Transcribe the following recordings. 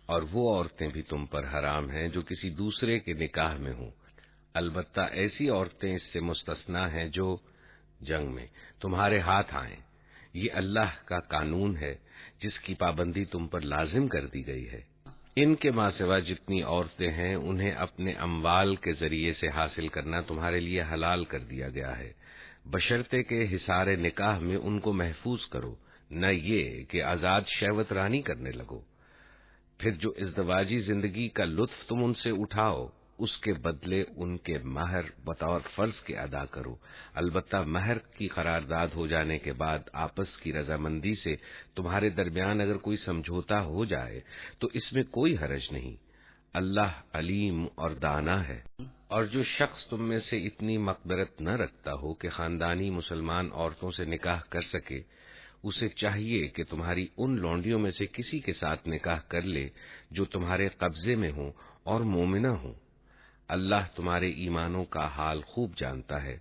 اور وہ عورتیں بھی تم پر حرام ہیں جو کسی دوسرے کے نکاح میں ہوں، البتہ ایسی عورتیں اس سے مستثنا ہیں جو جنگ میں تمہارے ہاتھ آئیں۔ یہ اللہ کا قانون ہے جس کی پابندی تم پر لازم کر دی گئی ہے۔ ان کے ماں سوا جتنی عورتیں ہیں انہیں اپنے اموال کے ذریعے سے حاصل کرنا تمہارے لیے حلال کر دیا گیا ہے، بشرطے کہ حصار نکاح میں ان کو محفوظ کرو، نہ یہ کہ آزاد شہوت رانی کرنے لگو۔ پھر جو ازدواجی زندگی کا لطف تم ان سے اٹھاؤ اس کے بدلے ان کے مہر بطور فرض کے ادا کرو، البتہ مہر کی قرارداد ہو جانے کے بعد آپس کی رضامندی سے تمہارے درمیان اگر کوئی سمجھوتا ہو جائے تو اس میں کوئی حرج نہیں، اللہ علیم اور دانا ہے۔ اور جو شخص تم میں سے اتنی مقدرت نہ رکھتا ہو کہ خاندانی مسلمان عورتوں سے نکاح کر سکے، اسے چاہیے کہ تمہاری ان لونڈیوں میں سے کسی کے ساتھ نکاح کر لے جو تمہارے قبضے میں ہوں اور مومنہ ہوں۔ اللہ تمہارے ایمانوں کا حال خوب جانتا ہے،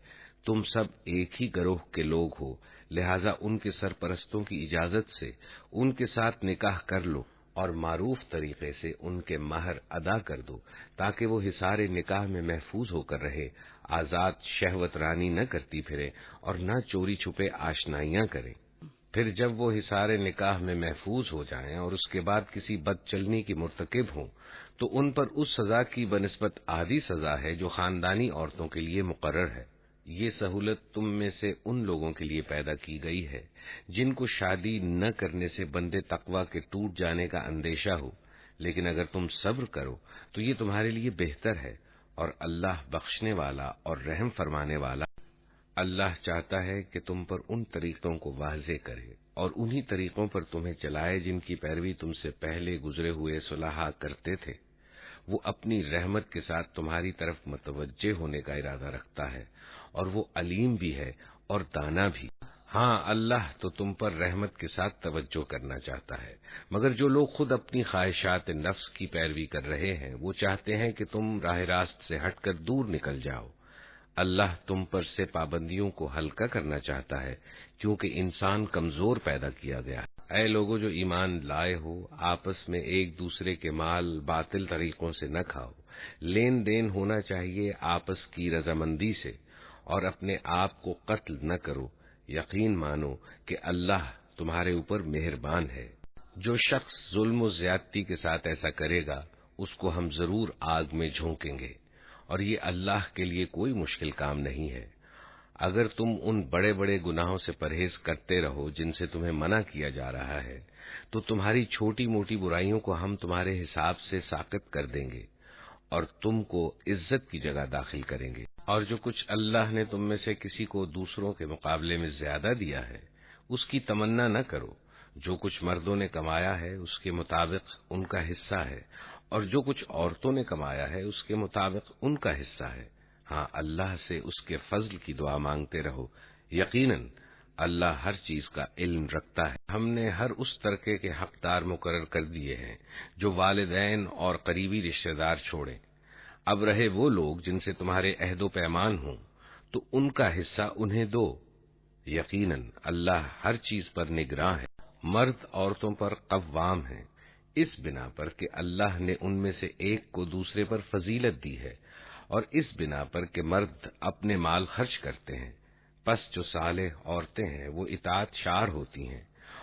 تم سب ایک ہی گروہ کے لوگ ہو، لہذا ان کے سرپرستوں کی اجازت سے ان کے ساتھ نکاح کر لو اور معروف طریقے سے ان کے مہر ادا کر دو تاکہ وہ حصار نکاح میں محفوظ ہو کر رہے، آزاد شہوت رانی نہ کرتی پھرے اور نہ چوری چھپے آشنائیاں کریں۔ پھر جب وہ حصار نکاح میں محفوظ ہو جائیں اور اس کے بعد کسی بد چلنی کی مرتکب ہوں تو ان پر اس سزا کی بنسبت آدھی سزا ہے جو خاندانی عورتوں کے لیے مقرر ہے۔ یہ سہولت تم میں سے ان لوگوں کے لیے پیدا کی گئی ہے جن کو شادی نہ کرنے سے بندے تقوی کے ٹوٹ جانے کا اندیشہ ہو، لیکن اگر تم صبر کرو تو یہ تمہارے لیے بہتر ہے، اور اللہ بخشنے والا اور رحم فرمانے والا۔ اللہ چاہتا ہے کہ تم پر ان طریقوں کو واضح کرے اور انہی طریقوں پر تمہیں چلائے جن کی پیروی تم سے پہلے گزرے ہوئے صلحاء کرتے تھے۔ وہ اپنی رحمت کے ساتھ تمہاری طرف متوجہ ہونے کا ارادہ رکھتا ہے، اور وہ علیم بھی ہے اور دانا بھی۔ ہاں، اللہ تو تم پر رحمت کے ساتھ توجہ کرنا چاہتا ہے، مگر جو لوگ خود اپنی خواہشات نفس کی پیروی کر رہے ہیں وہ چاہتے ہیں کہ تم راہ راست سے ہٹ کر دور نکل جاؤ۔ اللہ تم پر سے پابندیوں کو ہلکا کرنا چاہتا ہے کیونکہ انسان کمزور پیدا کیا گیا ہے۔ اے لوگو جو ایمان لائے ہو، آپس میں ایک دوسرے کے مال باطل طریقوں سے نہ کھاؤ، لین دین ہونا چاہیے آپس کی رضامندی سے، اور اپنے آپ کو قتل نہ کرو، یقین مانو کہ اللہ تمہارے اوپر مہربان ہے۔ جو شخص ظلم و زیادتی کے ساتھ ایسا کرے گا اس کو ہم ضرور آگ میں جھونکیں گے، اور یہ اللہ کے لیے کوئی مشکل کام نہیں ہے۔ اگر تم ان بڑے بڑے گناہوں سے پرہیز کرتے رہو جن سے تمہیں منع کیا جا رہا ہے تو تمہاری چھوٹی موٹی برائیوں کو ہم تمہارے حساب سے ساقط کر دیں گے اور تم کو عزت کی جگہ داخل کریں گے۔ اور جو کچھ اللہ نے تم میں سے کسی کو دوسروں کے مقابلے میں زیادہ دیا ہے اس کی تمنا نہ کرو، جو کچھ مردوں نے کمایا ہے اس کے مطابق ان کا حصہ ہے، اور جو کچھ عورتوں نے کمایا ہے اس کے مطابق ان کا حصہ ہے۔ ہاں، اللہ سے اس کے فضل کی دعا مانگتے رہو، یقیناً اللہ ہر چیز کا علم رکھتا ہے۔ ہم نے ہر اس ترکے کے حقدار مقرر کر دیے ہیں جو والدین اور قریبی رشتہ دار چھوڑیں۔ اب رہے وہ لوگ جن سے تمہارے عہد و پیمان ہوں تو ان کا حصہ انہیں دو، یقیناً اللہ ہر چیز پر نگراں ہے۔ مرد عورتوں پر قوام ہیں اس بنا پر کہ اللہ نے ان میں سے ایک کو دوسرے پر فضیلت دی ہے، اور اس بنا پر کہ مرد اپنے مال خرچ کرتے ہیں، پس جو صالح عورتیں ہیں وہ اطاعت شار ہوتی ہیں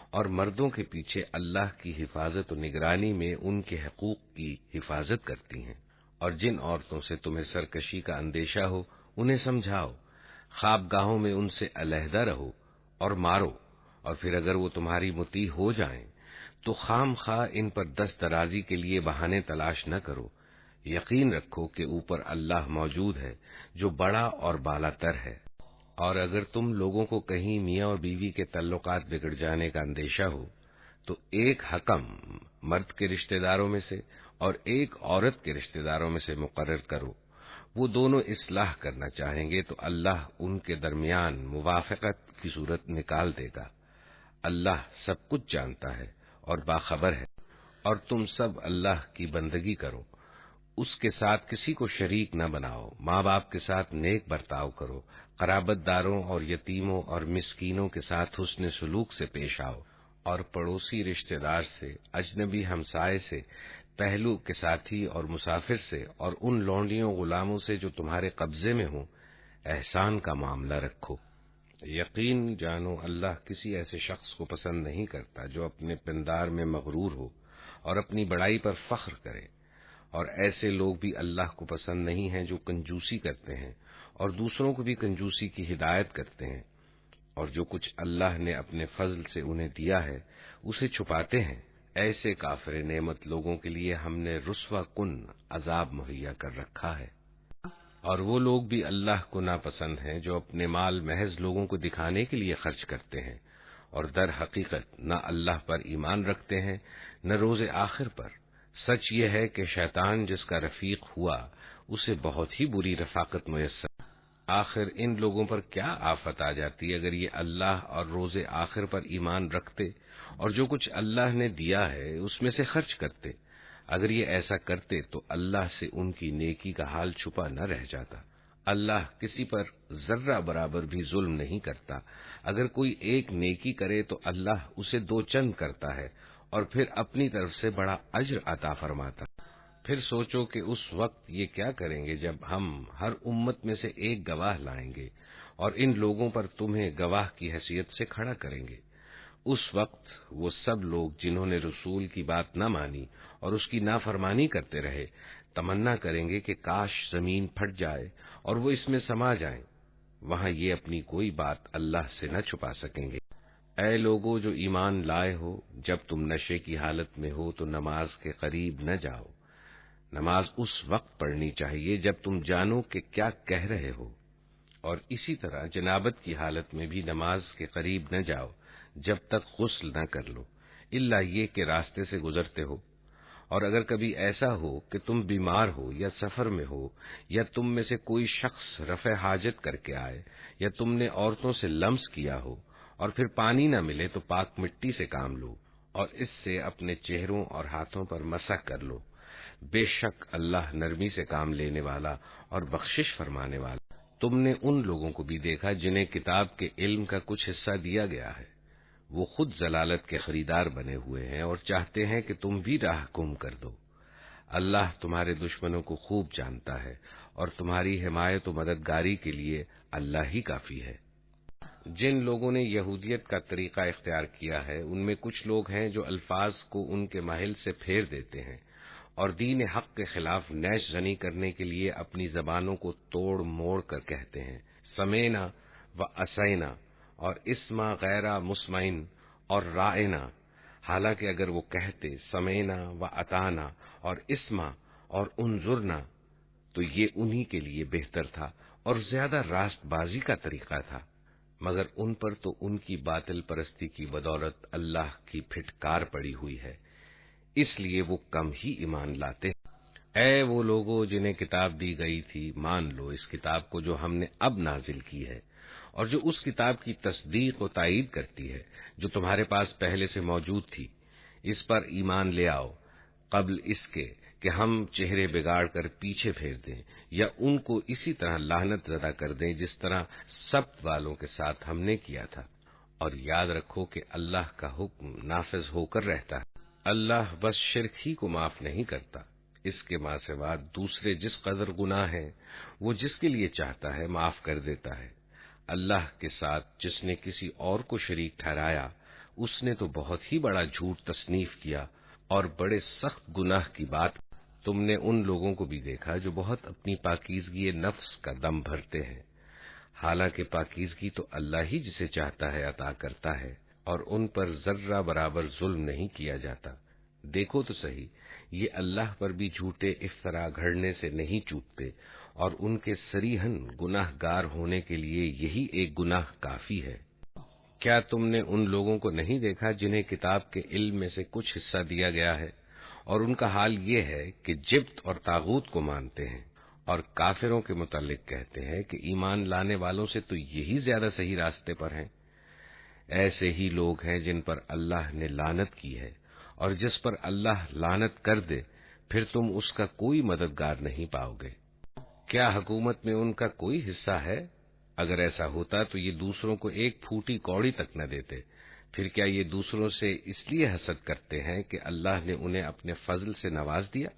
اور مردوں کے پیچھے اللہ کی حفاظت و نگرانی میں ان کے حقوق کی حفاظت کرتی ہیں۔ اور جن عورتوں سے تمہیں سرکشی کا اندیشہ ہو انہیں سمجھاؤ، خوابگاہوں میں ان سے علیحدہ رہو اور مارو، اور پھر اگر وہ تمہاری مطیع ہو جائیں تو خام خواہ ان پر دست درازی کے لیے بہانے تلاش نہ کرو، یقین رکھو کہ اوپر اللہ موجود ہے جو بڑا اور بالا تر ہے۔ اور اگر تم لوگوں کو کہیں میاں اور بیوی کے تعلقات بگڑ جانے کا اندیشہ ہو تو ایک حکم مرد کے رشتہ داروں میں سے اور ایک عورت کے رشتہ داروں میں سے مقرر کرو، وہ دونوں اصلاح کرنا چاہیں گے تو اللہ ان کے درمیان موافقت کی صورت نکال دے گا۔ اللہ سب کچھ جانتا ہے اور باخبر ہے۔ اور تم سب اللہ کی بندگی کرو، اس کے ساتھ کسی کو شریک نہ بناؤ، ماں باپ کے ساتھ نیک برتاؤ کرو، قرابت داروں اور یتیموں اور مسکینوں کے ساتھ حسن سلوک سے پیش آؤ، اور پڑوسی رشتہ دار سے، اجنبی ہمسائے سے، پہلو کے ساتھی اور مسافر سے، اور ان لونڈیوں غلاموں سے جو تمہارے قبضے میں ہوں احسان کا معاملہ رکھو۔ یقین جانو اللہ کسی ایسے شخص کو پسند نہیں کرتا جو اپنے پندار میں مغرور ہو اور اپنی بڑائی پر فخر کرے، اور ایسے لوگ بھی اللہ کو پسند نہیں ہیں جو کنجوسی کرتے ہیں اور دوسروں کو بھی کنجوسی کی ہدایت کرتے ہیں، اور جو کچھ اللہ نے اپنے فضل سے انہیں دیا ہے اسے چھپاتے ہیں۔ ایسے کافر نعمت لوگوں کے لیے ہم نے رسوا کن عذاب مہیا کر رکھا ہے۔ اور وہ لوگ بھی اللہ کو ناپسند ہیں جو اپنے مال محض لوگوں کو دکھانے کے لیے خرچ کرتے ہیں، اور در حقیقت نہ اللہ پر ایمان رکھتے ہیں نہ روز آخر پر۔ سچ یہ ہے کہ شیطان جس کا رفیق ہوا اسے بہت ہی بری رفاقت میسر۔ آخر ان لوگوں پر کیا آفت آ جاتی اگر یہ اللہ اور روز آخر پر ایمان رکھتے اور جو کچھ اللہ نے دیا ہے اس میں سے خرچ کرتے۔ اگر یہ ایسا کرتے تو اللہ سے ان کی نیکی کا حال چھپا نہ رہ جاتا۔ اللہ کسی پر ذرہ برابر بھی ظلم نہیں کرتا۔ اگر کوئی ایک نیکی کرے تو اللہ اسے دو چند کرتا ہے اور پھر اپنی طرف سے بڑا اجر عطا فرماتا۔ پھر سوچو کہ اس وقت یہ کیا کریں گے جب ہم ہر امت میں سے ایک گواہ لائیں گے اور ان لوگوں پر تمہیں گواہ کی حیثیت سے کھڑا کریں گے۔ اس وقت وہ سب لوگ جنہوں نے رسول کی بات نہ مانی اور اس کی نافرمانی کرتے رہے تمنا کریں گے کہ کاش زمین پھٹ جائے اور وہ اس میں سما جائیں۔ وہاں یہ اپنی کوئی بات اللہ سے نہ چھپا سکیں گے۔ اے لوگو جو ایمان لائے ہو، جب تم نشے کی حالت میں ہو تو نماز کے قریب نہ جاؤ۔ نماز اس وقت پڑھنی چاہیے جب تم جانو کہ کیا کہہ رہے ہو، اور اسی طرح جنابت کی حالت میں بھی نماز کے قریب نہ جاؤ جب تک غسل نہ کر لو، الا یہ کہ راستے سے گزرتے ہو۔ اور اگر کبھی ایسا ہو کہ تم بیمار ہو یا سفر میں ہو، یا تم میں سے کوئی شخص رفع حاجت کر کے آئے، یا تم نے عورتوں سے لمس کیا ہو اور پھر پانی نہ ملے تو پاک مٹی سے کام لو اور اس سے اپنے چہروں اور ہاتھوں پر مسح کر لو۔ بے شک اللہ نرمی سے کام لینے والا اور بخشش فرمانے والا۔ تم نے ان لوگوں کو بھی دیکھا جنہیں کتاب کے علم کا کچھ حصہ دیا گیا ہے، وہ خود ضلالت کے خریدار بنے ہوئے ہیں اور چاہتے ہیں کہ تم بھی راہ گم کر دو۔ اللہ تمہارے دشمنوں کو خوب جانتا ہے اور تمہاری حمایت و مددگاری کے لیے اللہ ہی کافی ہے۔ جن لوگوں نے یہودیت کا طریقہ اختیار کیا ہے ان میں کچھ لوگ ہیں جو الفاظ کو ان کے محل سے پھیر دیتے ہیں اور دین حق کے خلاف نیش زنی کرنے کے لیے اپنی زبانوں کو توڑ موڑ کر کہتے ہیں سمینا و اسینا اور اسما غیر مسمعین اور رائنا، حالانکہ اگر وہ کہتے سمینا و اتانا اور اسما اور انظرنا تو یہ انہی کے لیے بہتر تھا اور زیادہ راست بازی کا طریقہ تھا، مگر ان پر تو ان کی باطل پرستی کی بدولت اللہ کی پھٹکار پڑی ہوئی ہے، اس لیے وہ کم ہی ایمان لاتے ہیں۔ اے وہ لوگو جنہیں کتاب دی گئی تھی، مان لو اس کتاب کو جو ہم نے اب نازل کی ہے، اور جو اس کتاب کی تصدیق و تائید کرتی ہے جو تمہارے پاس پہلے سے موجود تھی، اس پر ایمان لے آؤ قبل اس کے کہ ہم چہرے بگاڑ کر پیچھے پھیر دیں یا ان کو اسی طرح لعنت زدہ کر دیں جس طرح سبت والوں کے ساتھ ہم نے کیا تھا۔ اور یاد رکھو کہ اللہ کا حکم نافذ ہو کر رہتا ہے۔ اللہ بس شرک ہی کو معاف نہیں کرتا، اس کے ماں سوا دوسرے جس قدر گناہ ہیں وہ جس کے لیے چاہتا ہے معاف کر دیتا ہے۔ اللہ کے ساتھ جس نے کسی اور کو شریک ٹھہرایا اس نے تو بہت ہی بڑا جھوٹ تصنیف کیا اور بڑے سخت گناہ کی بات۔ تم نے ان لوگوں کو بھی دیکھا جو بہت اپنی پاکیزگی نفس کا دم بھرتے ہیں، حالانکہ پاکیزگی تو اللہ ہی جسے چاہتا ہے عطا کرتا ہے اور ان پر ذرہ برابر ظلم نہیں کیا جاتا۔ دیکھو تو صحیح، یہ اللہ پر بھی جھوٹے افطرا گھڑنے سے نہیں چوکتے اور ان کے صریحاً گناہ گار ہونے کے لیے یہی ایک گناہ کافی ہے۔ کیا تم نے ان لوگوں کو نہیں دیکھا جنہیں کتاب کے علم میں سے کچھ حصہ دیا گیا ہے اور ان کا حال یہ ہے کہ جبت اور طاغوت کو مانتے ہیں اور کافروں کے متعلق کہتے ہیں کہ ایمان لانے والوں سے تو یہی زیادہ صحیح راستے پر ہیں۔ ایسے ہی لوگ ہیں جن پر اللہ نے لعنت کی ہے، اور جس پر اللہ لعنت کر دے پھر تم اس کا کوئی مددگار نہیں پاؤ گے۔ کیا حکومت میں ان کا کوئی حصہ ہے؟ اگر ایسا ہوتا تو یہ دوسروں کو ایک پھوٹی کوڑی تک نہ دیتے، پھر کیا یہ دوسروں سے اس لیے حسد کرتے ہیں کہ اللہ نے انہیں اپنے فضل سے نواز دیا؟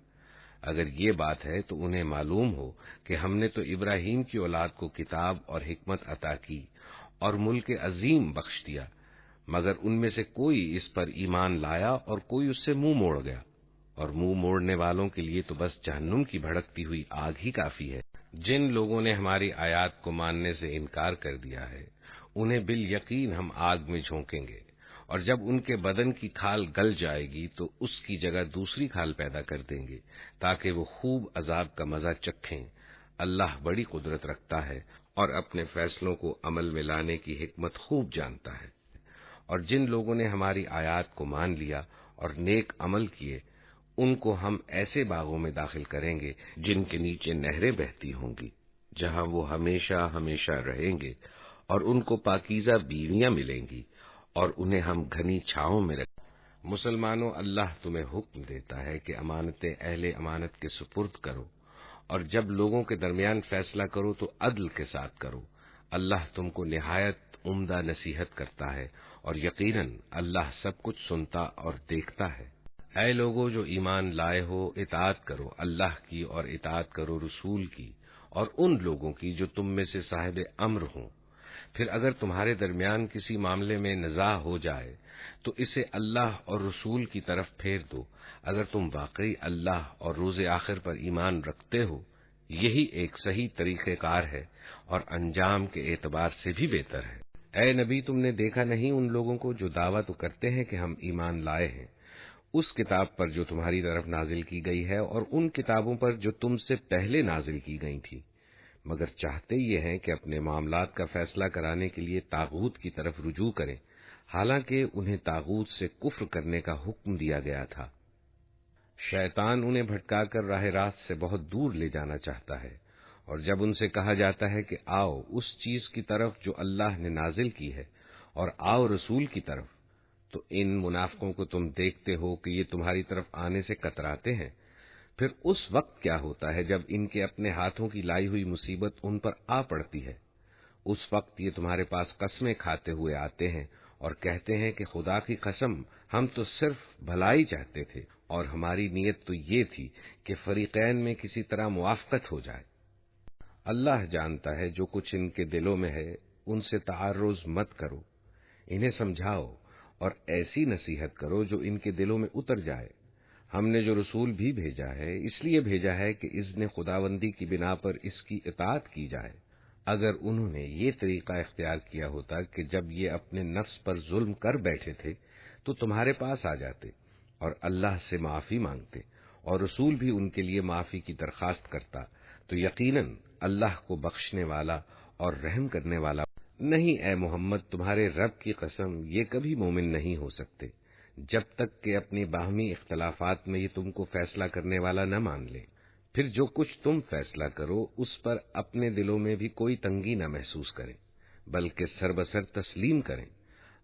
اگر یہ بات ہے تو انہیں معلوم ہو کہ ہم نے تو ابراہیم کی اولاد کو کتاب اور حکمت عطا کی اور ملک عظیم بخش دیا، مگر ان میں سے کوئی اس پر ایمان لایا اور کوئی اس سے منہ موڑ گیا، اور منہ موڑنے والوں کے لیے تو بس جہنم کی بھڑکتی ہوئی آگ ہی کافی ہے۔ جن لوگوں نے ہماری آیات کو ماننے سے انکار کر دیا ہے، انہیں بالیقین ہم آگ میں جھونکیں گے، اور جب ان کے بدن کی کھال گل جائے گی تو اس کی جگہ دوسری کھال پیدا کر دیں گے تاکہ وہ خوب عذاب کا مزہ چکھیں۔ اللہ بڑی قدرت رکھتا ہے اور اپنے فیصلوں کو عمل میں لانے کی حکمت خوب جانتا ہے۔ اور جن لوگوں نے ہماری آیات کو مان لیا اور نیک عمل کیے، ان کو ہم ایسے باغوں میں داخل کریں گے جن کے نیچے نہریں بہتی ہوں گی، جہاں وہ ہمیشہ ہمیشہ رہیں گے، اور ان کو پاکیزہ بیویاں ملیں گی، اور انہیں ہم گھنی چھاؤں میں رکھیں۔ مسلمانوں، اللہ تمہیں حکم دیتا ہے کہ امانتیں اہل امانت کے سپرد کرو، اور جب لوگوں کے درمیان فیصلہ کرو تو عدل کے ساتھ کرو۔ اللہ تم کو نہایت عمدہ نصیحت کرتا ہے، اور یقیناً اللہ سب کچھ سنتا اور دیکھتا ہے۔ اے لوگو جو ایمان لائے ہو، اطاعت کرو اللہ کی اور اطاعت کرو رسول کی اور ان لوگوں کی جو تم میں سے صاحب امر ہوں۔ پھر اگر تمہارے درمیان کسی معاملے میں نزاع ہو جائے تو اسے اللہ اور رسول کی طرف پھیر دو، اگر تم واقعی اللہ اور روز آخر پر ایمان رکھتے ہو۔ یہی ایک صحیح طریقہ کار ہے اور انجام کے اعتبار سے بھی بہتر ہے۔ اے نبی، تم نے دیکھا نہیں ان لوگوں کو جو دعویٰ تو کرتے ہیں کہ ہم ایمان لائے ہیں اس کتاب پر جو تمہاری طرف نازل کی گئی ہے اور ان کتابوں پر جو تم سے پہلے نازل کی گئی تھی، مگر چاہتے یہ ہیں کہ اپنے معاملات کا فیصلہ کرانے کے لیے طاغوت کی طرف رجوع کریں، حالانکہ انہیں طاغوت سے کفر کرنے کا حکم دیا گیا تھا۔ شیطان انہیں بھٹکا کر راہ راست سے بہت دور لے جانا چاہتا ہے، اور جب ان سے کہا جاتا ہے کہ آؤ اس چیز کی طرف جو اللہ نے نازل کی ہے اور آؤ رسول کی طرف، تو ان منافقوں کو تم دیکھتے ہو کہ یہ تمہاری طرف آنے سے کتراتے ہیں۔ پھر اس وقت کیا ہوتا ہے جب ان کے اپنے ہاتھوں کی لائی ہوئی مصیبت ان پر آ پڑتی ہے؟ اس وقت یہ تمہارے پاس قسمیں کھاتے ہوئے آتے ہیں اور کہتے ہیں کہ خدا کی قسم، ہم تو صرف بھلائی چاہتے تھے، اور ہماری نیت تو یہ تھی کہ فریقین میں کسی طرح موافقت ہو جائے۔ اللہ جانتا ہے جو کچھ ان کے دلوں میں ہے، ان سے تعرض مت کرو، انہیں سمجھاؤ اور ایسی نصیحت کرو جو ان کے دلوں میں اتر جائے۔ ہم نے جو رسول بھی بھیجا ہے اس لیے بھیجا ہے کہ اذن خداوندی کی بنا پر اس کی اطاعت کی جائے۔ اگر انہوں نے یہ طریقہ اختیار کیا ہوتا کہ جب یہ اپنے نفس پر ظلم کر بیٹھے تھے تو تمہارے پاس آ جاتے اور اللہ سے معافی مانگتے، اور رسول بھی ان کے لیے معافی کی درخواست کرتا، تو یقیناً اللہ کو بخشنے والا اور رحم کرنے والا۔ نہیں اے محمد، تمہارے رب کی قسم، یہ کبھی مومن نہیں ہو سکتے جب تک کہ اپنی باہمی اختلافات میں یہ تم کو فیصلہ کرنے والا نہ مان لے۔ پھر جو کچھ تم فیصلہ کرو اس پر اپنے دلوں میں بھی کوئی تنگی نہ محسوس کریں، بلکہ سربسر تسلیم کریں۔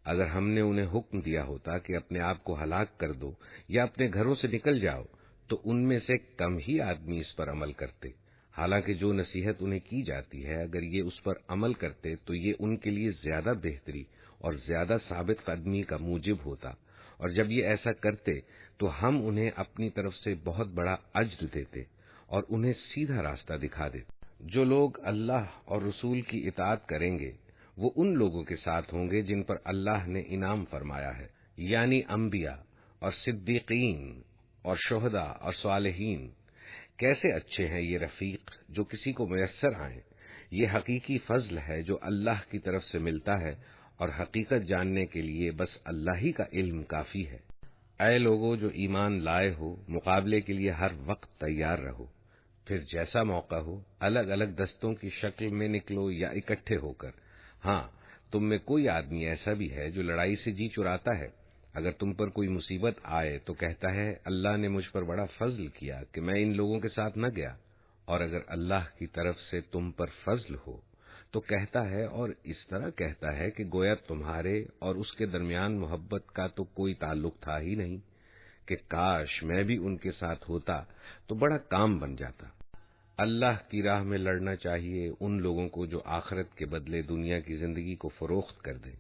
اگر ہم نے انہیں حکم دیا ہوتا کہ اپنے آپ کو ہلاک کر دو یا اپنے گھروں سے نکل جاؤ، تو ان میں سے کم ہی آدمی اس پر عمل کرتے۔ حالانکہ جو نصیحت انہیں کی جاتی ہے اگر یہ اس پر عمل کرتے تو یہ ان کے لیے زیادہ بہتری اور زیادہ ثابت قدمی کا موجب ہوتا، اور جب یہ ایسا کرتے تو ہم انہیں اپنی طرف سے بہت بڑا اجر دیتے اور انہیں سیدھا راستہ دکھا دیتے۔ جو لوگ اللہ اور رسول کی اطاعت کریں گے وہ ان لوگوں کے ساتھ ہوں گے جن پر اللہ نے انعام فرمایا ہے، یعنی انبیاء اور صدیقین اور شہداء اور صالحین۔ کیسے اچھے ہیں یہ رفیق جو کسی کو میسر آئیں۔ یہ حقیقی فضل ہے جو اللہ کی طرف سے ملتا ہے، اور حقیقت جاننے کے لیے بس اللہ ہی کا علم کافی ہے۔ اے لوگو جو ایمان لائے ہو، مقابلے کے لیے ہر وقت تیار رہو، پھر جیسا موقع ہو الگ الگ دستوں کی شکل میں نکلو یا اکٹھے ہو کر۔ ہاں، تم میں کوئی آدمی ایسا بھی ہے جو لڑائی سے جی چراتا ہے، اگر تم پر کوئی مصیبت آئے تو کہتا ہے اللہ نے مجھ پر بڑا فضل کیا کہ میں ان لوگوں کے ساتھ نہ گیا، اور اگر اللہ کی طرف سے تم پر فضل ہو تو کہتا ہے، اور اس طرح کہتا ہے کہ گویا تمہارے اور اس کے درمیان محبت کا تو کوئی تعلق تھا ہی نہیں، کہ کاش میں بھی ان کے ساتھ ہوتا تو بڑا کام بن جاتا۔ اللہ کی راہ میں لڑنا چاہیے ان لوگوں کو جو آخرت کے بدلے دنیا کی زندگی کو فروخت کر دیں،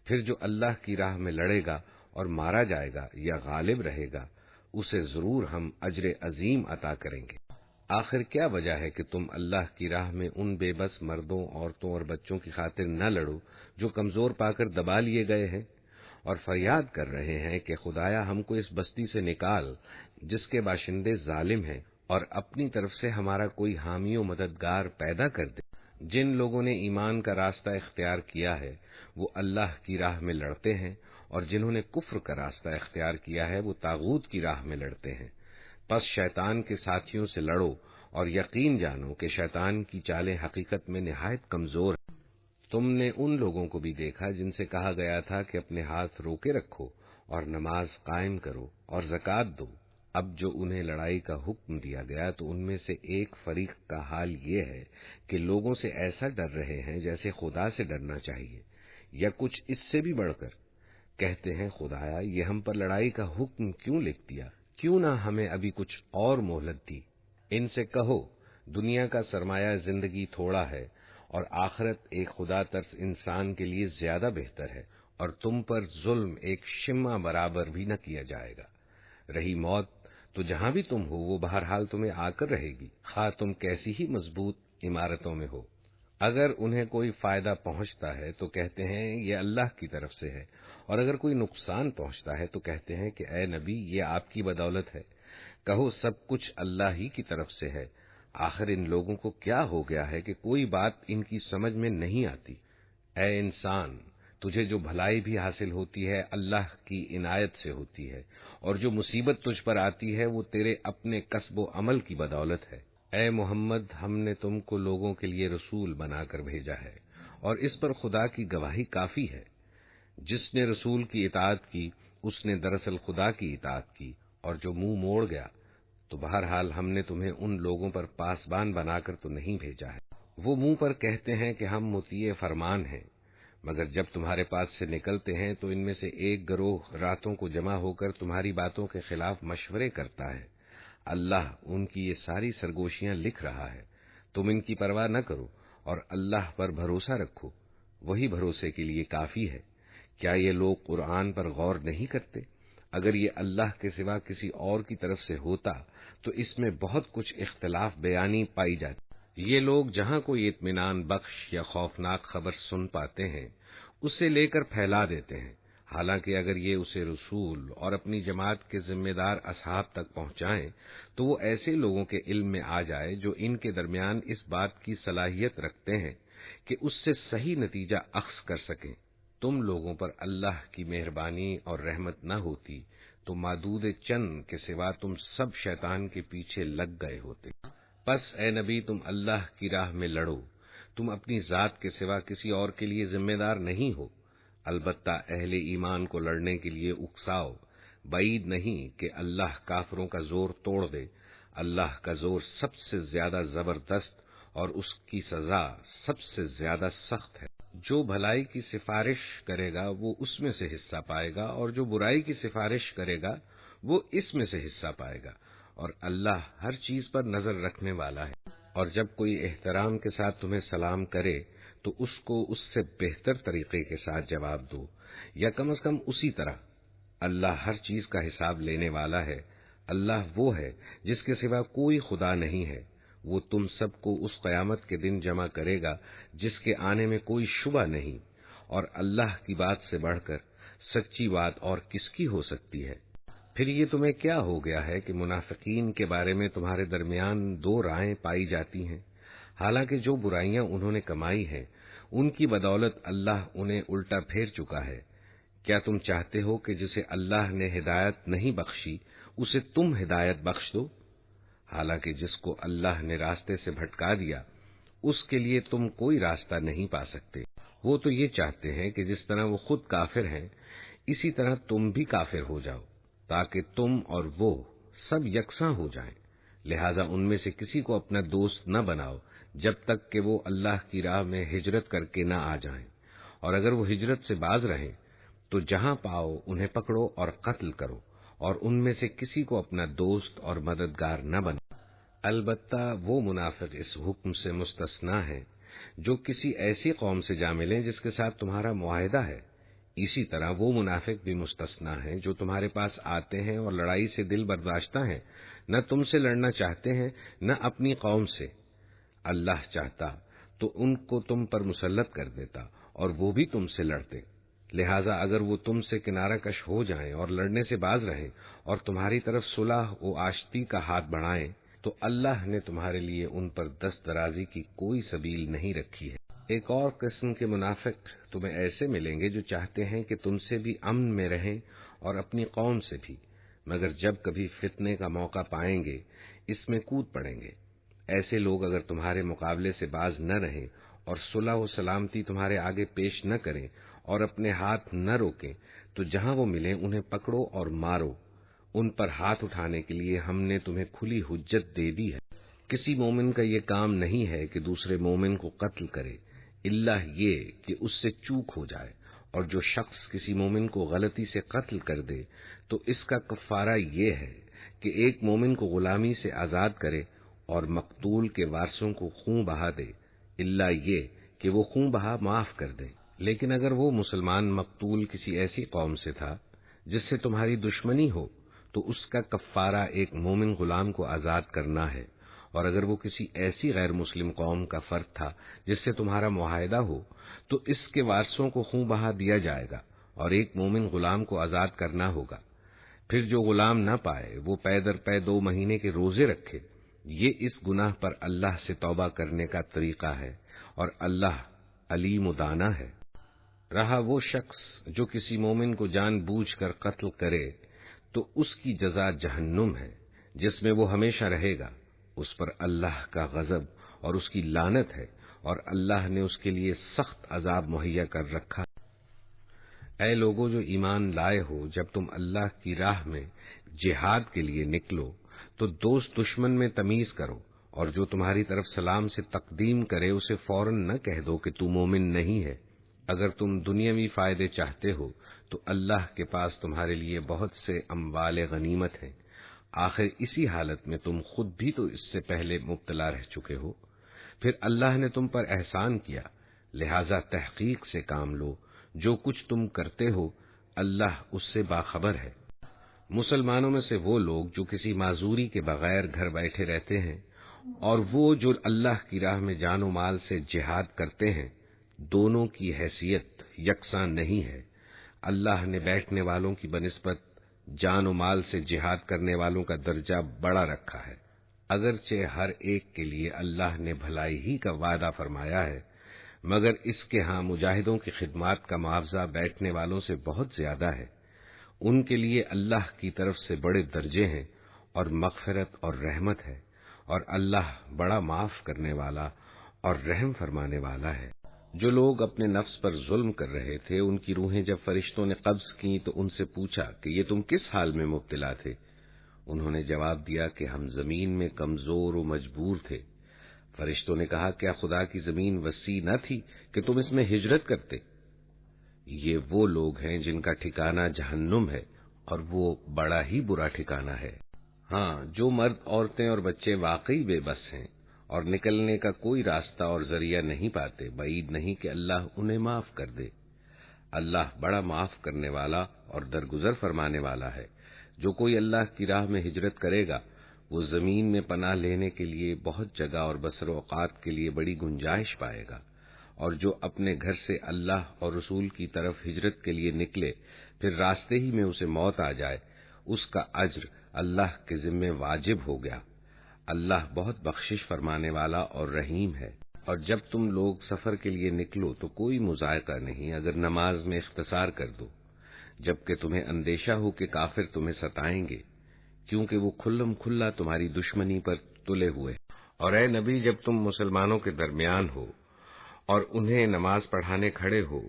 پھر جو اللہ کی راہ میں لڑے گا اور مارا جائے گا یا غالب رہے گا اسے ضرور ہم اجر عظیم عطا کریں گے۔ آخر کیا وجہ ہے کہ تم اللہ کی راہ میں ان بے بس مردوں، عورتوں اور بچوں کی خاطر نہ لڑو جو کمزور پا کر دبا لیے گئے ہیں اور فریاد کر رہے ہیں کہ خدایا ہم کو اس بستی سے نکال جس کے باشندے ظالم ہیں، اور اپنی طرف سے ہمارا کوئی حامی و مددگار پیدا کر دے۔ جن لوگوں نے ایمان کا راستہ اختیار کیا ہے وہ اللہ کی راہ میں لڑتے ہیں، اور جنہوں نے کفر کا راستہ اختیار کیا ہے وہ طاغوت کی راہ میں لڑتے ہیں۔ پس شیطان کے ساتھیوں سے لڑو اور یقین جانو کہ شیطان کی چالیں حقیقت میں نہایت کمزور ہیں۔ تم نے ان لوگوں کو بھی دیکھا جن سے کہا گیا تھا کہ اپنے ہاتھ روکے رکھو اور نماز قائم کرو اور زکوٰۃ دو۔ اب جو انہیں لڑائی کا حکم دیا گیا تو ان میں سے ایک فریق کا حال یہ ہے کہ لوگوں سے ایسا ڈر رہے ہیں جیسے خدا سے ڈرنا چاہیے یا کچھ اس سے بھی بڑھ کر۔ کہتے ہیں خدایا یہ ہم پر لڑائی کا حکم کیوں لکھ دیا، کیوں نہ ہمیں ابھی کچھ اور مہلت دی۔ ان سے کہو دنیا کا سرمایہ زندگی تھوڑا ہے اور آخرت ایک خدا ترس انسان کے لیے زیادہ بہتر ہے، اور تم پر ظلم ایک شمع برابر بھی نہ کیا جائے گا۔ رہی موت تو جہاں بھی تم ہو وہ بہرحال تمہیں آ کر رہے گی، خواہ تم کیسی ہی مضبوط عمارتوں میں ہو۔ اگر انہیں کوئی فائدہ پہنچتا ہے تو کہتے ہیں یہ اللہ کی طرف سے ہے، اور اگر کوئی نقصان پہنچتا ہے تو کہتے ہیں کہ اے نبی یہ آپ کی بدولت ہے۔ کہو سب کچھ اللہ ہی کی طرف سے ہے۔ آخر ان لوگوں کو کیا ہو گیا ہے کہ کوئی بات ان کی سمجھ میں نہیں آتی۔ اے انسان، تجھے جو بھلائی بھی حاصل ہوتی ہے اللہ کی عنایت سے ہوتی ہے، اور جو مصیبت تجھ پر آتی ہے وہ تیرے اپنے کسب و عمل کی بدولت ہے۔ اے محمد، ہم نے تم کو لوگوں کے لیے رسول بنا کر بھیجا ہے، اور اس پر خدا کی گواہی کافی ہے۔ جس نے رسول کی اطاعت کی اس نے دراصل خدا کی اطاعت کی، اور جو منہ موڑ گیا تو بہرحال ہم نے تمہیں ان لوگوں پر پاسبان بنا کر تو نہیں بھیجا ہے۔ وہ منہ پر کہتے ہیں کہ ہم مطیع فرمان ہیں، مگر جب تمہارے پاس سے نکلتے ہیں تو ان میں سے ایک گروہ راتوں کو جمع ہو کر تمہاری باتوں کے خلاف مشورے کرتا ہے۔ اللہ ان کی یہ ساری سرگوشیاں لکھ رہا ہے، تم ان کی پرواہ نہ کرو اور اللہ پر بھروسہ رکھو، وہی بھروسے کے لیے کافی ہے۔ کیا یہ لوگ قرآن پر غور نہیں کرتے؟ اگر یہ اللہ کے سوا کسی اور کی طرف سے ہوتا تو اس میں بہت کچھ اختلاف بیانی پائی جاتی۔ یہ لوگ جہاں کوئی اطمینان بخش یا خوفناک خبر سن پاتے ہیں اسے لے کر پھیلا دیتے ہیں، حالانکہ اگر یہ اسے رسول اور اپنی جماعت کے ذمہ دار اصحاب تک پہنچائیں تو وہ ایسے لوگوں کے علم میں آ جائے جو ان کے درمیان اس بات کی صلاحیت رکھتے ہیں کہ اس سے صحیح نتیجہ اخذ کر سکیں۔ تم لوگوں پر اللہ کی مہربانی اور رحمت نہ ہوتی تو معدود چند کے سوا تم سب شیطان کے پیچھے لگ گئے ہوتے۔ پس اے نبی تم اللہ کی راہ میں لڑو، تم اپنی ذات کے سوا کسی اور کے لیے ذمہ دار نہیں ہو۔ البتہ اہل ایمان کو لڑنے کے لیے اکساؤ، بعید نہیں کہ اللہ کافروں کا زور توڑ دے۔ اللہ کا زور سب سے زیادہ زبردست اور اس کی سزا سب سے زیادہ سخت ہے۔ جو بھلائی کی سفارش کرے گا وہ اس میں سے حصہ پائے گا، اور جو برائی کی سفارش کرے گا وہ اس میں سے حصہ پائے گا، اور اللہ ہر چیز پر نظر رکھنے والا ہے۔ اور جب کوئی احترام کے ساتھ تمہیں سلام کرے تو اس کو اس سے بہتر طریقے کے ساتھ جواب دو، یا کم از کم اسی طرح۔ اللہ ہر چیز کا حساب لینے والا ہے۔ اللہ وہ ہے جس کے سوا کوئی خدا نہیں ہے۔ وہ تم سب کو اس قیامت کے دن جمع کرے گا جس کے آنے میں کوئی شبہ نہیں، اور اللہ کی بات سے بڑھ کر سچی بات اور کس کی ہو سکتی ہے۔ پھر یہ تمہیں کیا ہو گیا ہے کہ منافقین کے بارے میں تمہارے درمیان دو رائے پائی جاتی ہیں، حالانکہ جو برائیاں انہوں نے کمائی ہیں ان کی بدولت اللہ انہیں الٹا پھیر چکا ہے۔ کیا تم چاہتے ہو کہ جسے اللہ نے ہدایت نہیں بخشی اسے تم ہدایت بخش دو؟ حالانکہ جس کو اللہ نے راستے سے بھٹکا دیا اس کے لیے تم کوئی راستہ نہیں پا سکتے۔ وہ تو یہ چاہتے ہیں کہ جس طرح وہ خود کافر ہیں اسی طرح تم بھی کافر ہو جاؤ، تاکہ تم اور وہ سب یکساں ہو جائیں۔ لہذا ان میں سے کسی کو اپنا دوست نہ بناؤ جب تک کہ وہ اللہ کی راہ میں ہجرت کر کے نہ آ جائیں، اور اگر وہ ہجرت سے باز رہیں تو جہاں پاؤ انہیں پکڑو اور قتل کرو، اور ان میں سے کسی کو اپنا دوست اور مددگار نہ بناؤ۔ البتہ وہ منافق اس حکم سے مستثنی ہیں جو کسی ایسی قوم سے جا ملیں جس کے ساتھ تمہارا معاہدہ ہے۔ اسی طرح وہ منافق بھی مستثنا ہیں جو تمہارے پاس آتے ہیں اور لڑائی سے دل برداشتہ ہیں، نہ تم سے لڑنا چاہتے ہیں نہ اپنی قوم سے۔ اللہ چاہتا تو ان کو تم پر مسلط کر دیتا اور وہ بھی تم سے لڑتے۔ لہذا اگر وہ تم سے کنارہ کش ہو جائیں اور لڑنے سے باز رہیں اور تمہاری طرف صلح و آشتی کا ہاتھ بڑھائیں تو اللہ نے تمہارے لیے ان پر دست درازی کی کوئی سبیل نہیں رکھی ہے۔ ایک اور قسم کے منافق تمہیں ایسے ملیں گے جو چاہتے ہیں کہ تم سے بھی امن میں رہیں اور اپنی قوم سے بھی، مگر جب کبھی فتنے کا موقع پائیں گے اس میں کود پڑیں گے۔ ایسے لوگ اگر تمہارے مقابلے سے باز نہ رہیں اور صلح و سلامتی تمہارے آگے پیش نہ کریں اور اپنے ہاتھ نہ روکیں تو جہاں وہ ملیں انہیں پکڑو اور مارو۔ ان پر ہاتھ اٹھانے کے لیے ہم نے تمہیں کھلی حجت دے دی ہے۔ کسی مومن کا یہ کام نہیں ہے کہ دوسرے مومن کو قتل کرے، الا یہ کہ اس سے چوک ہو جائے، اور جو شخص کسی مومن کو غلطی سے قتل کر دے تو اس کا کفارہ یہ ہے کہ ایک مومن کو غلامی سے آزاد کرے اور مقتول کے وارثوں کو خون بہا دے، الا یہ کہ وہ خون بہا معاف کر دے۔ لیکن اگر وہ مسلمان مقتول کسی ایسی قوم سے تھا جس سے تمہاری دشمنی ہو تو اس کا کفارہ ایک مومن غلام کو آزاد کرنا ہے، اور اگر وہ کسی ایسی غیر مسلم قوم کا فرد تھا جس سے تمہارا معاہدہ ہو تو اس کے وارثوں کو خون بہا دیا جائے گا اور ایک مومن غلام کو آزاد کرنا ہوگا۔ پھر جو غلام نہ پائے وہ پے در پے 2 مہینے کے روزے رکھے۔ یہ اس گناہ پر اللہ سے توبہ کرنے کا طریقہ ہے اور اللہ علیم و دانا ہے۔ رہا وہ شخص جو کسی مومن کو جان بوجھ کر قتل کرے تو اس کی جزا جہنم ہے جس میں وہ ہمیشہ رہے گا، اس پر اللہ کا غضب اور اس کی لعنت ہے، اور اللہ نے اس کے لیے سخت عذاب مہیا کر رکھا۔ اے لوگو جو ایمان لائے ہو، جب تم اللہ کی راہ میں جہاد کے لیے نکلو تو دوست دشمن میں تمیز کرو، اور جو تمہاری طرف سلام سے تقدیم کرے اسے فوراً نہ کہہ دو کہ تو مومن نہیں ہے۔ اگر تم دنیاوی فائدے چاہتے ہو تو اللہ کے پاس تمہارے لیے بہت سے اموال غنیمت ہیں، آخر اسی حالت میں تم خود بھی تو اس سے پہلے مبتلا رہ چکے ہو۔ پھر اللہ نے تم پر احسان کیا، لہذا تحقیق سے کام لو، جو کچھ تم کرتے ہو اللہ اس سے باخبر ہے۔ مسلمانوں میں سے وہ لوگ جو کسی معذوری کے بغیر گھر بیٹھے رہتے ہیں اور وہ جو اللہ کی راہ میں جان و مال سے جہاد کرتے ہیں، دونوں کی حیثیت یکساں نہیں ہے۔ اللہ نے بیٹھنے والوں کی بنسبت جان و مال سے جہاد کرنے والوں کا درجہ بڑا رکھا ہے، اگرچہ ہر ایک کے لیے اللہ نے بھلائی ہی کا وعدہ فرمایا ہے، مگر اس کے ہاں مجاہدوں کی خدمات کا معاوضہ بیٹھنے والوں سے بہت زیادہ ہے۔ ان کے لیے اللہ کی طرف سے بڑے درجے ہیں اور مغفرت اور رحمت ہے، اور اللہ بڑا معاف کرنے والا اور رحم فرمانے والا ہے۔ جو لوگ اپنے نفس پر ظلم کر رہے تھے ان کی روحیں جب فرشتوں نے قبض کیں تو ان سے پوچھا کہ یہ تم کس حال میں مبتلا تھے؟ انہوں نے جواب دیا کہ ہم زمین میں کمزور و مجبور تھے۔ فرشتوں نے کہا کیا خدا کی زمین وسیع نہ تھی کہ تم اس میں ہجرت کرتے؟ یہ وہ لوگ ہیں جن کا ٹھکانہ جہنم ہے اور وہ بڑا ہی برا ٹھکانہ ہے۔ ہاں، جو مرد عورتیں اور بچے واقعی بے بس ہیں اور نکلنے کا کوئی راستہ اور ذریعہ نہیں پاتے، بعید نہیں کہ اللہ انہیں معاف کر دے۔ اللہ بڑا معاف کرنے والا اور درگزر فرمانے والا ہے۔ جو کوئی اللہ کی راہ میں ہجرت کرے گا وہ زمین میں پناہ لینے کے لیے بہت جگہ اور بسر و اوقات کے لیے بڑی گنجائش پائے گا، اور جو اپنے گھر سے اللہ اور رسول کی طرف ہجرت کے لیے نکلے پھر راستے ہی میں اسے موت آ جائے، اس کا اجر اللہ کے ذمہ واجب ہو گیا۔ اللہ بہت بخشش فرمانے والا اور رحیم ہے۔ اور جب تم لوگ سفر کے لیے نکلو تو کوئی مذائقہ نہیں اگر نماز میں اختصار کر دو، جبکہ تمہیں اندیشہ ہو کہ کافر تمہیں ستائیں گے، کیونکہ وہ کھلم کھلا تمہاری دشمنی پر تلے ہوئے۔ اور اے نبی، جب تم مسلمانوں کے درمیان ہو اور انہیں نماز پڑھانے کھڑے ہو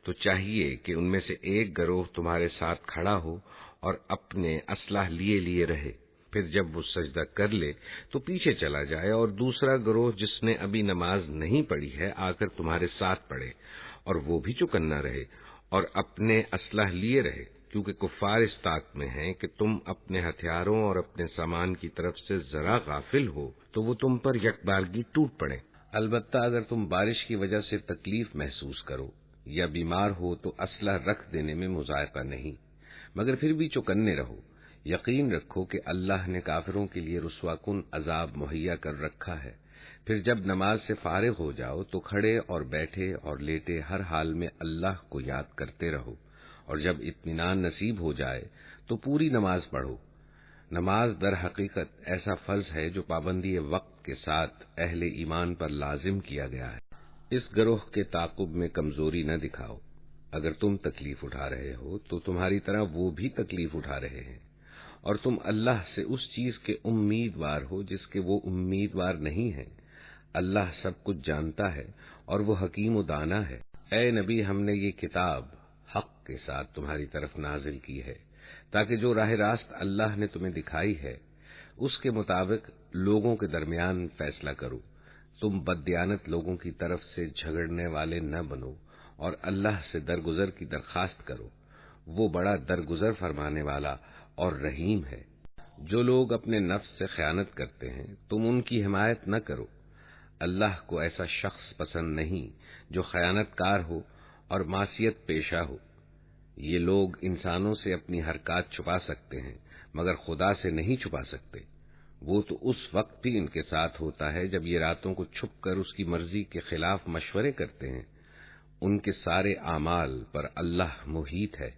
تو چاہیے کہ ان میں سے ایک گروہ تمہارے ساتھ کھڑا ہو اور اپنے اسلحہ لیے رہے، پھر جب وہ سجدہ کر لے تو پیچھے چلا جائے، اور دوسرا گروہ جس نے ابھی نماز نہیں پڑھی ہے آ کر تمہارے ساتھ پڑھے، اور وہ بھی چوکنا رہے اور اپنے اسلحہ لیے رہے، کیونکہ کفار اس طاقت میں ہیں کہ تم اپنے ہتھیاروں اور اپنے سامان کی طرف سے ذرا غافل ہو تو وہ تم پر یکبارگی ٹوٹ پڑے۔ البتہ اگر تم بارش کی وجہ سے تکلیف محسوس کرو یا بیمار ہو تو اسلحہ رکھ دینے میں مذائقہ نہیں، مگر پھر بھی چوکنے رہو۔ یقین رکھو کہ اللہ نے کافروں کے لیے رسوا کن عذاب مہیا کر رکھا ہے۔ پھر جب نماز سے فارغ ہو جاؤ تو کھڑے اور بیٹھے اور لیٹے ہر حال میں اللہ کو یاد کرتے رہو، اور جب اطمینان نصیب ہو جائے تو پوری نماز پڑھو۔ نماز در حقیقت ایسا فرض ہے جو پابندی وقت کے ساتھ اہل ایمان پر لازم کیا گیا ہے۔ اس گروہ کے تعاقب میں کمزوری نہ دکھاؤ۔ اگر تم تکلیف اٹھا رہے ہو تو تمہاری طرح وہ بھی تکلیف اٹھا رہے ہیں، اور تم اللہ سے اس چیز کے امیدوار ہو جس کے وہ امیدوار نہیں ہیں۔ اللہ سب کچھ جانتا ہے اور وہ حکیم و دانا ہے۔ اے نبی، ہم نے یہ کتاب حق کے ساتھ تمہاری طرف نازل کی ہے تاکہ جو راہ راست اللہ نے تمہیں دکھائی ہے اس کے مطابق لوگوں کے درمیان فیصلہ کرو۔ تم بددیانت لوگوں کی طرف سے جھگڑنے والے نہ بنو اور اللہ سے درگزر کی درخواست کرو، وہ بڑا درگزر فرمانے والا اور رحیم ہے۔ جو لوگ اپنے نفس سے خیانت کرتے ہیں تم ان کی حمایت نہ کرو۔ اللہ کو ایسا شخص پسند نہیں جو خیانت کار ہو اور معصیت پیشہ ہو۔ یہ لوگ انسانوں سے اپنی حرکات چھپا سکتے ہیں مگر خدا سے نہیں چھپا سکتے۔ وہ تو اس وقت بھی ان کے ساتھ ہوتا ہے جب یہ راتوں کو چھپ کر اس کی مرضی کے خلاف مشورے کرتے ہیں۔ ان کے سارے اعمال پر اللہ محیط ہے۔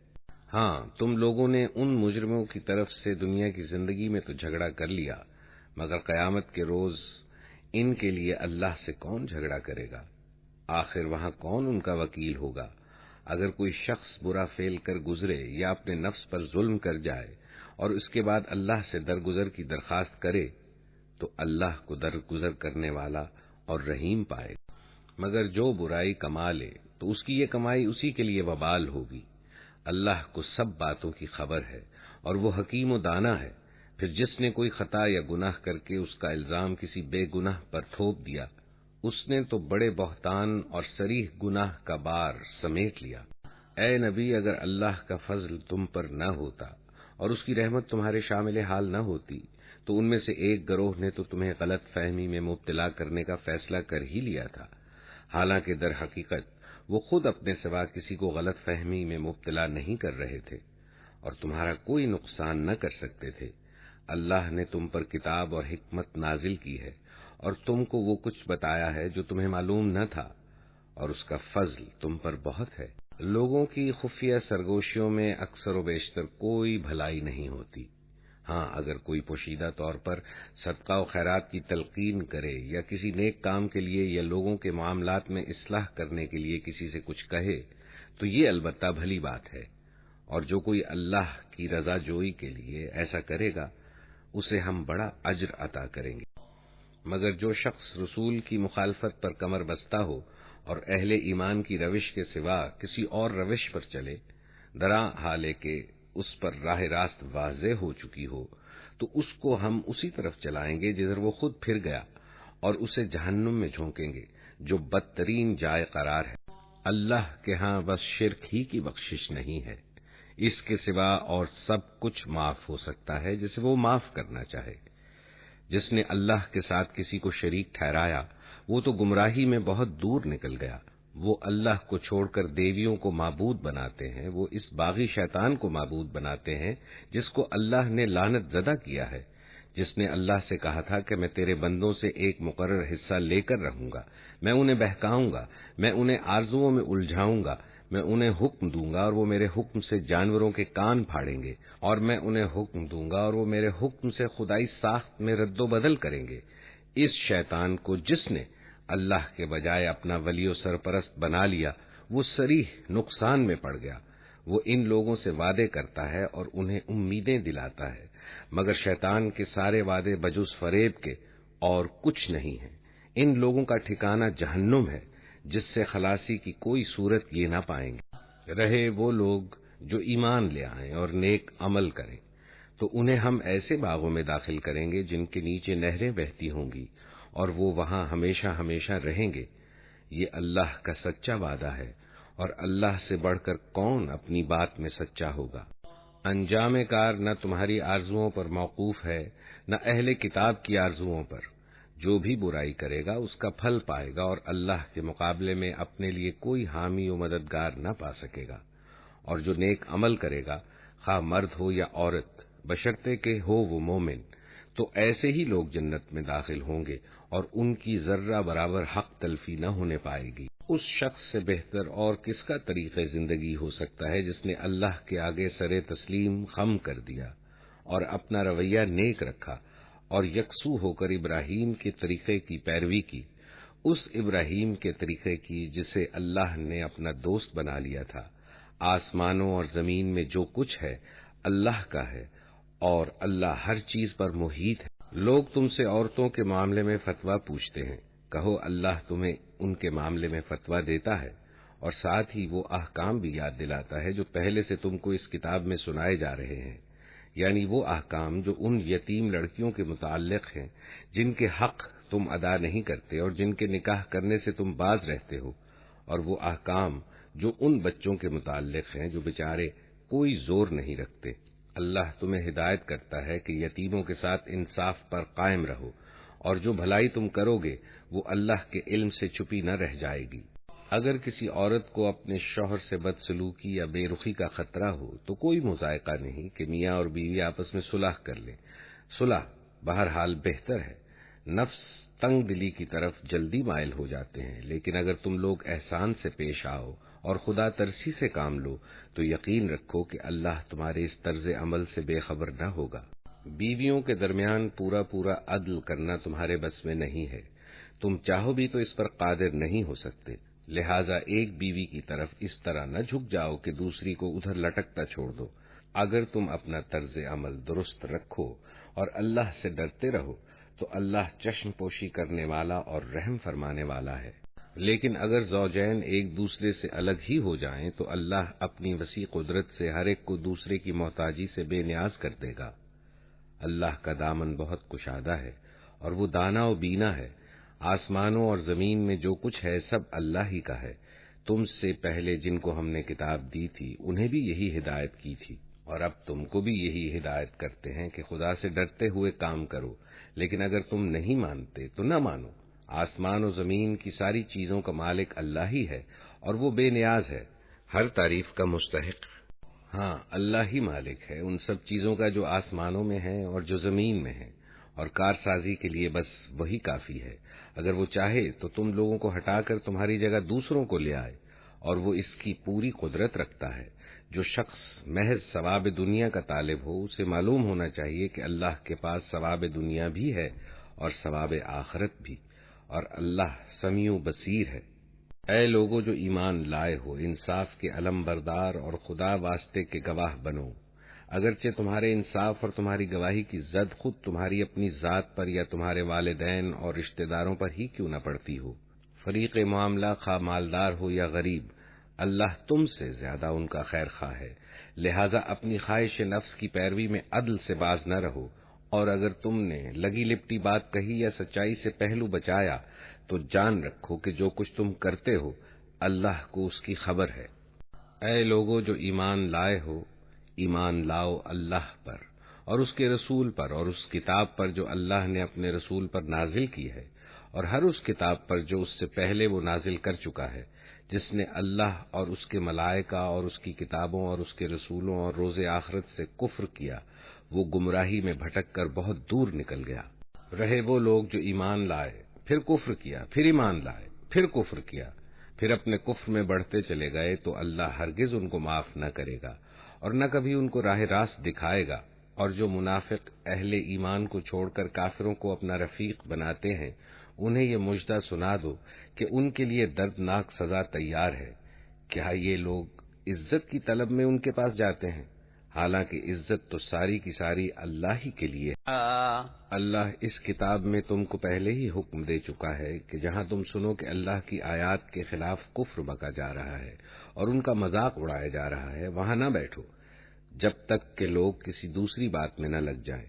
ہاں، تم لوگوں نے ان مجرموں کی طرف سے دنیا کی زندگی میں تو جھگڑا کر لیا، مگر قیامت کے روز ان کے لیے اللہ سے کون جھگڑا کرے گا؟ آخر وہاں کون ان کا وکیل ہوگا؟ اگر کوئی شخص برا فعل کر گزرے یا اپنے نفس پر ظلم کر جائے اور اس کے بعد اللہ سے درگزر کی درخواست کرے تو اللہ کو درگزر کرنے والا اور رحیم پائے گا۔ مگر جو برائی کما لے تو اس کی یہ کمائی اسی کے لیے وبال ہوگی۔ اللہ کو سب باتوں کی خبر ہے اور وہ حکیم و دانا ہے۔ پھر جس نے کوئی خطا یا گناہ کر کے اس کا الزام کسی بے گناہ پر تھوپ دیا، اس نے تو بڑے بہتان اور صریح گناہ کا بار سمیٹ لیا۔ اے نبی، اگر اللہ کا فضل تم پر نہ ہوتا اور اس کی رحمت تمہارے شامل حال نہ ہوتی تو ان میں سے ایک گروہ نے تو تمہیں غلط فہمی میں مبتلا کرنے کا فیصلہ کر ہی لیا تھا، حالانکہ در حقیقت وہ خود اپنے سوا کسی کو غلط فہمی میں مبتلا نہیں کر رہے تھے اور تمہارا کوئی نقصان نہ کر سکتے تھے۔ اللہ نے تم پر کتاب اور حکمت نازل کی ہے اور تم کو وہ کچھ بتایا ہے جو تمہیں معلوم نہ تھا، اور اس کا فضل تم پر بہت ہے۔ لوگوں کی خفیہ سرگوشیوں میں اکثر و بیشتر کوئی بھلائی نہیں ہوتی۔ ہاں، اگر کوئی پوشیدہ طور پر صدقہ و خیرات کی تلقین کرے یا کسی نیک کام کے لیے یا لوگوں کے معاملات میں اصلاح کرنے کے لیے کسی سے کچھ کہے تو یہ البتہ بھلی بات ہے، اور جو کوئی اللہ کی رضا جوئی کے لیے ایسا کرے گا اسے ہم بڑا اجر عطا کریں گے۔ مگر جو شخص رسول کی مخالفت پر کمر بستہ ہو اور اہل ایمان کی روش کے سوا کسی اور روش پر چلے، درا حالے کہ اس پر راہ راست واضح ہو چکی ہو، تو اس کو ہم اسی طرف چلائیں گے جدھر وہ خود پھر گیا، اور اسے جہنم میں جھونکیں گے جو بدترین جائے قرار ہے۔ اللہ کے ہاں بس شرک ہی کی بخشش نہیں ہے، اس کے سوا اور سب کچھ معاف ہو سکتا ہے جسے وہ معاف کرنا چاہے۔ جس نے اللہ کے ساتھ کسی کو شریک ٹھہرایا وہ تو گمراہی میں بہت دور نکل گیا۔ وہ اللہ کو چھوڑ کر دیویوں کو معبود بناتے ہیں، وہ اس باغی شیطان کو معبود بناتے ہیں جس کو اللہ نے لعنت زدہ کیا ہے، جس نے اللہ سے کہا تھا کہ میں تیرے بندوں سے ایک مقرر حصہ لے کر رہوں گا، میں انہیں بہکاؤں گا، میں انہیں آرزوؤں میں الجھاؤں گا، میں انہیں حکم دوں گا اور وہ میرے حکم سے جانوروں کے کان پھاڑیں گے، اور میں انہیں حکم دوں گا اور وہ میرے حکم سے خدائی ساخت میں رد و بدل کریں گے۔ اس شیطان کو جس نے اللہ کے بجائے اپنا ولی و سرپرست بنا لیا وہ صریح نقصان میں پڑ گیا۔ وہ ان لوگوں سے وعدے کرتا ہے اور انہیں امیدیں دلاتا ہے، مگر شیطان کے سارے وعدے بجز فریب کے اور کچھ نہیں ہیں۔ ان لوگوں کا ٹھکانہ جہنم ہے جس سے خلاصی کی کوئی صورت یہ نہ پائیں گے۔ رہے وہ لوگ جو ایمان لے آئیں اور نیک عمل کریں تو انہیں ہم ایسے باغوں میں داخل کریں گے جن کے نیچے نہریں بہتی ہوں گی، اور وہ وہاں ہمیشہ ہمیشہ رہیں گے۔ یہ اللہ کا سچا وعدہ ہے، اور اللہ سے بڑھ کر کون اپنی بات میں سچا ہوگا۔ انجام کار نہ تمہاری آرزوؤں پر موقوف ہے نہ اہل کتاب کی آرزوؤں پر۔ جو بھی برائی کرے گا اس کا پھل پائے گا اور اللہ کے مقابلے میں اپنے لیے کوئی حامی و مددگار نہ پا سکے گا۔ اور جو نیک عمل کرے گا، خواہ مرد ہو یا عورت، بشرطے کہ ہو وہ مومن، تو ایسے ہی لوگ جنت میں داخل ہوں گے اور ان کی ذرہ برابر حق تلفی نہ ہونے پائے گی۔ اس شخص سے بہتر اور کس کا طریقہ زندگی ہو سکتا ہے جس نے اللہ کے آگے سر تسلیم خم کر دیا اور اپنا رویہ نیک رکھا اور یکسو ہو کر ابراہیم کے طریقے کی پیروی کی، اس ابراہیم کے طریقے کی جسے اللہ نے اپنا دوست بنا لیا تھا۔ آسمانوں اور زمین میں جو کچھ ہے اللہ کا ہے اور اللہ ہر چیز پر محیط ہے۔ لوگ تم سے عورتوں کے معاملے میں فتویٰ پوچھتے ہیں، کہو اللہ تمہیں ان کے معاملے میں فتویٰ دیتا ہے اور ساتھ ہی وہ احکام بھی یاد دلاتا ہے جو پہلے سے تم کو اس کتاب میں سنائے جا رہے ہیں، یعنی وہ احکام جو ان یتیم لڑکیوں کے متعلق ہیں جن کے حق تم ادا نہیں کرتے اور جن کے نکاح کرنے سے تم باز رہتے ہو، اور وہ احکام جو ان بچوں کے متعلق ہیں جو بیچارے کوئی زور نہیں رکھتے۔ اللہ تمہیں ہدایت کرتا ہے کہ یتیموں کے ساتھ انصاف پر قائم رہو، اور جو بھلائی تم کرو گے وہ اللہ کے علم سے چھپی نہ رہ جائے گی۔ اگر کسی عورت کو اپنے شوہر سے بدسلوکی یا بے رخی کا خطرہ ہو تو کوئی مذائقہ نہیں کہ میاں اور بیوی آپس میں صلح کر لیں۔ صلح بہرحال بہتر ہے۔ نفس تنگ دلی کی طرف جلدی مائل ہو جاتے ہیں، لیکن اگر تم لوگ احسان سے پیش آؤ اور خدا ترسی سے کام لو تو یقین رکھو کہ اللہ تمہارے اس طرز عمل سے بے خبر نہ ہوگا۔ بیویوں کے درمیان پورا عدل کرنا تمہارے بس میں نہیں ہے، تم چاہو بھی تو اس پر قادر نہیں ہو سکتے، لہٰذا ایک بیوی کی طرف اس طرح نہ جھک جاؤ کہ دوسری کو ادھر لٹکتا چھوڑ دو۔ اگر تم اپنا طرز عمل درست رکھو اور اللہ سے ڈرتے رہو تو اللہ چشم پوشی کرنے والا اور رحم فرمانے والا ہے۔ لیکن اگر زوجین ایک دوسرے سے الگ ہی ہو جائیں تو اللہ اپنی وسیع قدرت سے ہر ایک کو دوسرے کی محتاجی سے بے نیاز کر دے گا۔ اللہ کا دامن بہت کشادہ ہے اور وہ دانا و بینا ہے۔ آسمانوں اور زمین میں جو کچھ ہے سب اللہ ہی کا ہے۔ تم سے پہلے جن کو ہم نے کتاب دی تھی انہیں بھی یہی ہدایت کی تھی، اور اب تم کو بھی یہی ہدایت کرتے ہیں کہ خدا سے ڈرتے ہوئے کام کرو، لیکن اگر تم نہیں مانتے تو نہ مانو۔ آسمان و زمین کی ساری چیزوں کا مالک اللہ ہی ہے اور وہ بے نیاز ہے، ہر تعریف کا مستحق۔ ہاں، اللہ ہی مالک ہے ان سب چیزوں کا جو آسمانوں میں ہیں اور جو زمین میں ہیں، اور کارسازی کے لیے بس وہی کافی ہے۔ اگر وہ چاہے تو تم لوگوں کو ہٹا کر تمہاری جگہ دوسروں کو لے آئے، اور وہ اس کی پوری قدرت رکھتا ہے۔ جو شخص محض ثواب دنیا کا طالب ہو اسے معلوم ہونا چاہیے کہ اللہ کے پاس ثواب دنیا بھی ہے اور ثواب آخرت بھی، اور اللہ سمیع بصیر ہے۔ اے لوگو جو ایمان لائے ہو، انصاف کے علم بردار اور خدا واسطے کے گواہ بنو، اگرچہ تمہارے انصاف اور تمہاری گواہی کی زد خود تمہاری اپنی ذات پر یا تمہارے والدین اور رشتہ داروں پر ہی کیوں نہ پڑتی ہو۔ فریق معاملہ خواہ مالدار ہو یا غریب، اللہ تم سے زیادہ ان کا خیر خواہ ہے، لہذا اپنی خواہش نفس کی پیروی میں عدل سے باز نہ رہو، اور اگر تم نے لگی لپٹی بات کہی یا سچائی سے پہلو بچایا تو جان رکھو کہ جو کچھ تم کرتے ہو اللہ کو اس کی خبر ہے۔ اے لوگو جو ایمان لائے ہو، ایمان لاؤ اللہ پر اور اس کے رسول پر اور اس کتاب پر جو اللہ نے اپنے رسول پر نازل کی ہے، اور ہر اس کتاب پر جو اس سے پہلے وہ نازل کر چکا ہے۔ جس نے اللہ اور اس کے ملائکہ اور اس کی کتابوں اور اس کے رسولوں اور روز آخرت سے کفر کیا، وہ گمراہی میں بھٹک کر بہت دور نکل گیا۔ رہے وہ لوگ جو ایمان لائے، پھر کفر کیا، پھر ایمان لائے، پھر کفر کیا، پھر اپنے کفر میں بڑھتے چلے گئے تو اللہ ہرگز ان کو معاف نہ کرے گا اور نہ کبھی ان کو راہ راست دکھائے گا۔ اور جو منافق اہل ایمان کو چھوڑ کر کافروں کو اپنا رفیق بناتے ہیں، انہیں یہ مژدہ سنا دو کہ ان کے لیے دردناک سزا تیار ہے۔ کیا یہ لوگ عزت کی طلب میں ان کے پاس جاتے ہیں؟ حالانکہ عزت تو ساری کی ساری اللہ ہی کے لیے ہے۔ اللہ اس کتاب میں تم کو پہلے ہی حکم دے چکا ہے کہ جہاں تم سنو کہ اللہ کی آیات کے خلاف کفر بکا جا رہا ہے اور ان کا مذاق اڑایا جا رہا ہے، وہاں نہ بیٹھو جب تک کہ لوگ کسی دوسری بات میں نہ لگ جائیں۔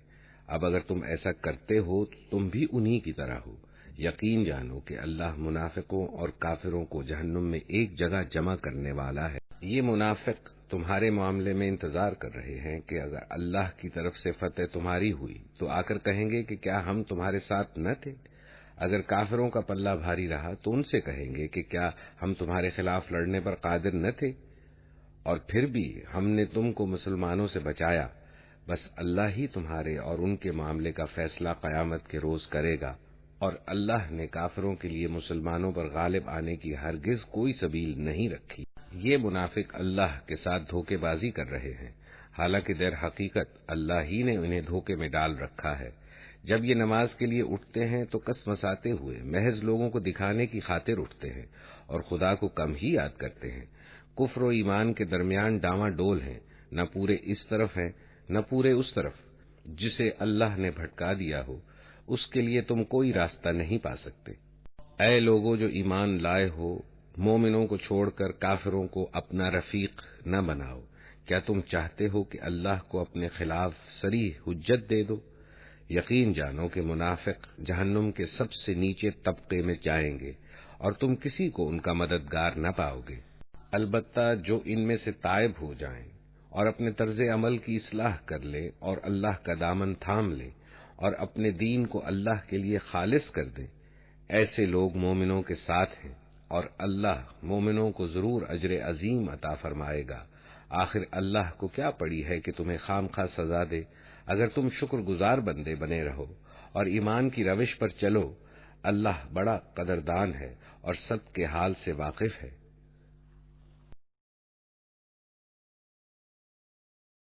اب اگر تم ایسا کرتے ہو تو تم بھی انہی کی طرح ہو۔ یقین جانو کہ اللہ منافقوں اور کافروں کو جہنم میں ایک جگہ جمع کرنے والا ہے۔ یہ منافق تمہارے معاملے میں انتظار کر رہے ہیں کہ اگر اللہ کی طرف سے فتح تمہاری ہوئی تو آ کر کہیں گے کہ کیا ہم تمہارے ساتھ نہ تھے؟ اگر کافروں کا پلہ بھاری رہا تو ان سے کہیں گے کہ کیا ہم تمہارے خلاف لڑنے پر قادر نہ تھے؟ اور پھر بھی ہم نے تم کو مسلمانوں سے بچایا، بس اللہ ہی تمہارے اور ان کے معاملے کا فیصلہ قیامت کے روز کرے گا، اور اللہ نے کافروں کے لیے مسلمانوں پر غالب آنے کی ہرگز کوئی سبیل نہیں رکھی۔ یہ منافق اللہ کے ساتھ دھوکے بازی کر رہے ہیں، حالانکہ در حقیقت اللہ ہی نے انہیں دھوکے میں ڈال رکھا ہے۔ جب یہ نماز کے لیے اٹھتے ہیں تو کس مساتے ہوئے محض لوگوں کو دکھانے کی خاطر اٹھتے ہیں اور خدا کو کم ہی یاد کرتے ہیں۔ کفر و ایمان کے درمیان ڈاواں ڈول ہیں، نہ پورے اس طرف ہیں نہ پورے اس طرف۔ جسے اللہ نے بھٹکا دیا ہو اس کے لیے تم کوئی راستہ نہیں پا سکتے۔ اے لوگو جو ایمان لائے ہو، مومنوں کو چھوڑ کر کافروں کو اپنا رفیق نہ بناؤ۔ کیا تم چاہتے ہو کہ اللہ کو اپنے خلاف صریح حجت دے دو؟ یقین جانو کہ منافق جہنم کے سب سے نیچے طبقے میں جائیں گے اور تم کسی کو ان کا مددگار نہ پاؤ گے۔ البتہ جو ان میں سے تائب ہو جائیں اور اپنے طرز عمل کی اصلاح کر لے اور اللہ کا دامن تھام لے اور اپنے دین کو اللہ کے لیے خالص کر دیں، ایسے لوگ مومنوں کے ساتھ ہیں اور اللہ مومنوں کو ضرور اجر عظیم عطا فرمائے گا۔ آخر اللہ کو کیا پڑی ہے کہ تمہیں خام خواہ سزا دے؟ اگر تم شکر گزار بندے بنے رہو اور ایمان کی روش پر چلو، اللہ بڑا قدردان ہے اور سب کے حال سے واقف ہے۔